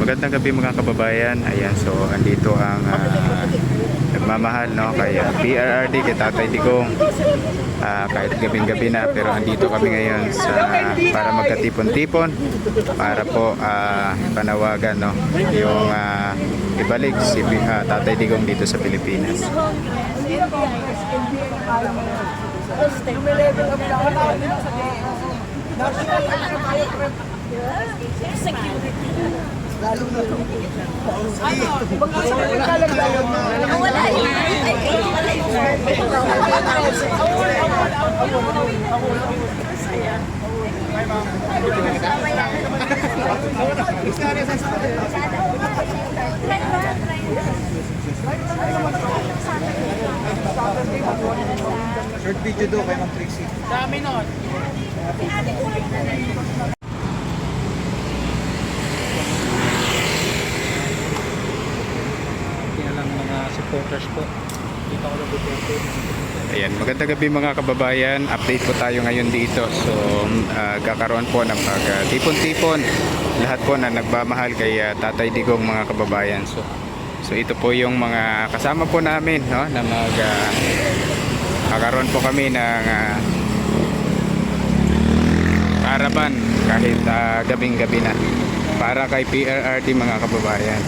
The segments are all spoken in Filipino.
magandang gabi mga kababayan. Ayan, so andito ang nagmamahal, no, kay PRRD, kay Tatay Digong. Kahit gabing-gabi na, pero andito kami ngayon para magkatipon-tipon para po panawagan, no, yung ibalik si Tatay Digong dito sa Pilipinas. Lalo na ito. Wala short video do kay Ma'am Trixie. Dami nun. Supporters po. Dito ako lang dito. Ayan, magandang gabi mga kababayan. Update po tayo ngayon dito. So, kakaroon po ng pag-tipon-tipon. Lahat po na nagmamahal kay Tatay Digong mga kababayan. So ito po yung mga kasama po namin, no, na kakaroon po kami ng caravan kahit gabing-gabi na para kay PRRD mga kababayan.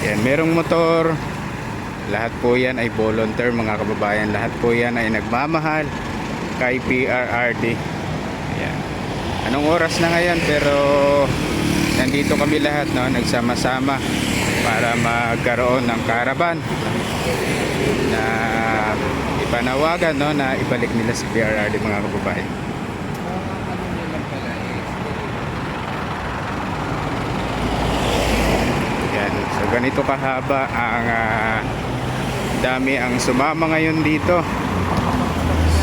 Yan, merong motor. Lahat po yan ay volunteer mga kababayan. Lahat po yan ay nagmamahal kay PRRD. Yan. Anong oras na ngayon, pero nandito kami lahat, no, nagsama-sama para magkaroon ng caravan na ipanawagan, no, na ibalik nila si PRRD mga kababayan. So ganito kahaba ang dami ang sumama ngayon dito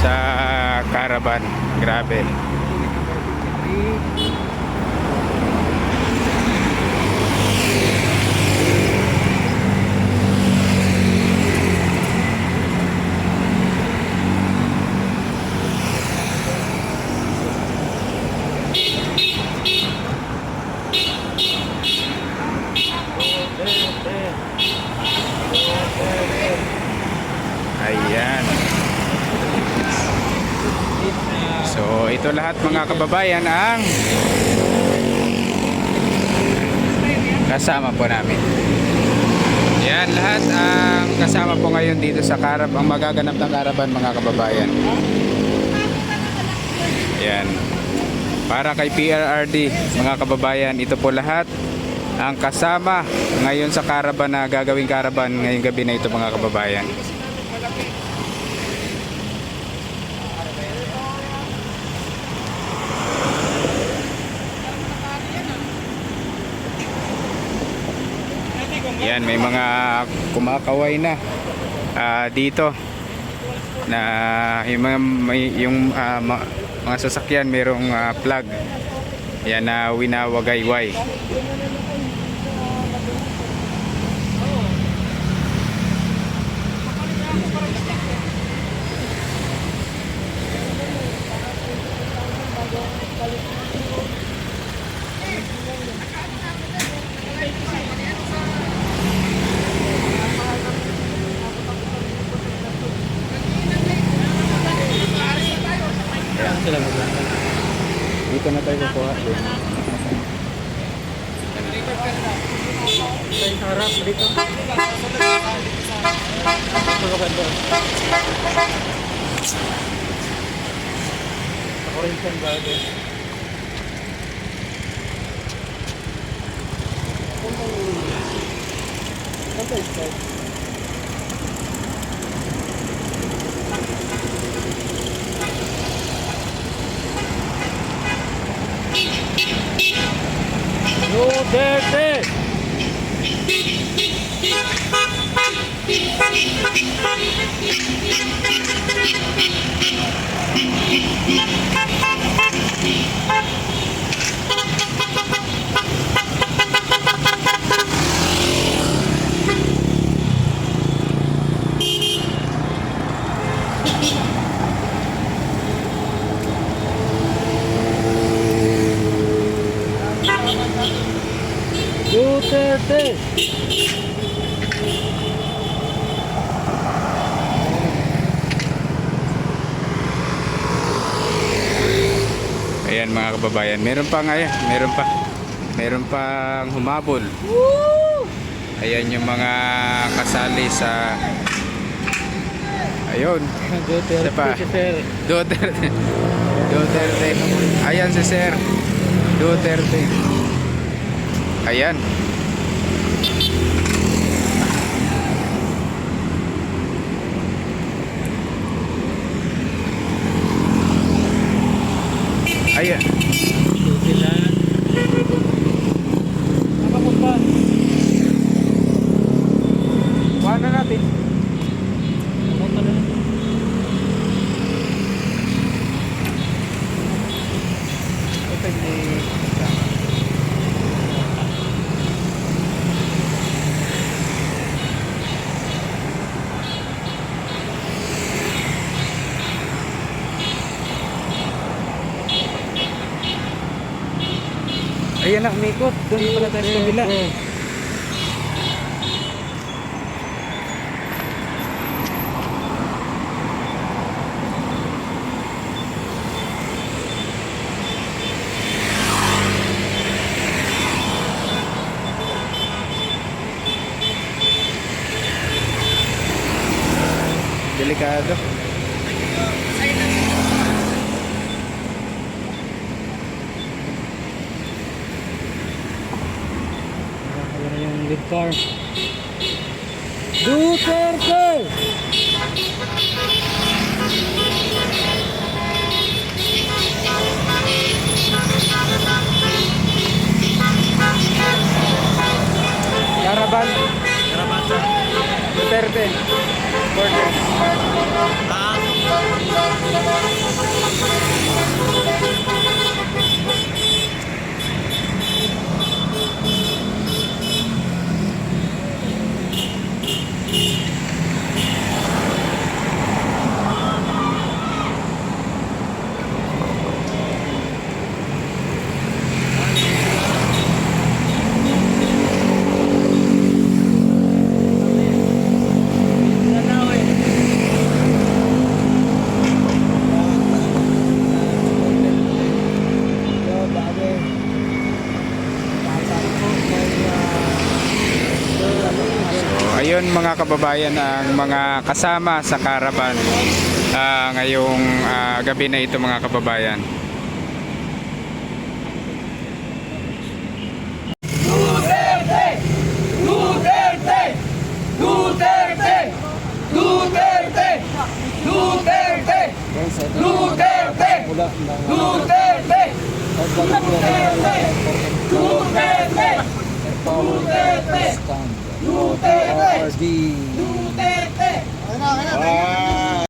sa caravan. Grabe. Ayan. So ito lahat mga kababayan ang kasama po namin. Yan lahat ang kasama po ngayon dito sa ang magaganap ng caravan mga kababayan. Yan. Para kay PRRD mga kababayan, ito po lahat ang kasama ngayon sa caravan na gagawing caravan ngayong gabi na ito mga kababayan. Yan, may mga kumakaway na dito na yung mga sasakyan mayroong plug. Yan na winawagayway. Dito na tayo kukuha din. Sa harap dito. Orange garden. Duterte! Duterte! Ayan mga kababayan, meron pa nga yan, meron pang humabol. Ayan yung mga kasali sa, ayun, Duterte, Isa pa. si sir. Duterte. Duterte. Ayan si Sir Duterte. Ayan. Ayan. Sila. Nakapunta. Kuha na natin. Nakapunta na. Ito hindi. Ayan na, umikot. Doon pala tayo sa kabila. Delikado. Wala na yung lead car. Duterte! Caravan. Duterte. Border. Ayun mga kababayan, ang mga kasama sa caravan ngayong gabi na ito mga kababayan. Duterte! Duterte! Duterte! Duterte! Duterte! Duterte! Duterte! Duterte! Duterte! Duterte! Duterte! Duterte!